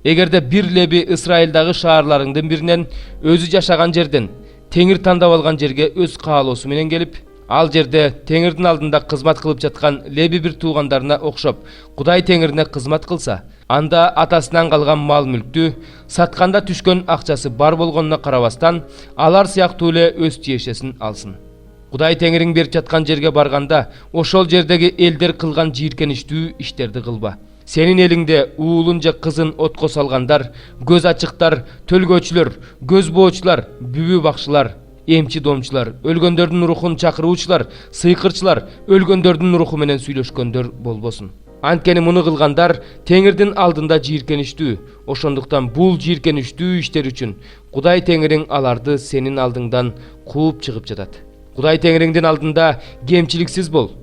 Эгерде бир леби Ысрайылдагы шаарларыңдын биринен өзү жашаган жерден теңир тандап алган жерге өз каалоосу менен келип, ал жерде теңирдин алдында кызмат кылып жаткан леби бир туугандарына окшоп Кудай теңирине кызмат кылса, анда атасынан калган мал мүлктү, сатканда түшкөн акчасы бар болгонуна карабастан, алар сыяктуу эле өз тиешесин алсын. Кудай теңириң берип жаткан жерге барганда, ошол жердеги элдер кылган жийиркеничтүү иштерди кылба. Сенин элиңде уулун же кызын отко салгандар, көз ачыктар, төлгөөчүлөр, көз боочулар, бүбү бакчылар, эмчи домчулар, өлгөндөрдүн рухун чакыруучулар, сыйкырчылар, өлгөндөрдүн руху менен сүйлөшкөндөр болбосун. Анткени муну кылгандар теңирдин алдында жийиркеничтүү. Ошондуктан бул жийиркеничтүү иштер үчүн Кудай теңириң аларды сенин алдыңдан кууп чыгып жатат. Кудай теңириңдин алдында кемчиликсиз бол.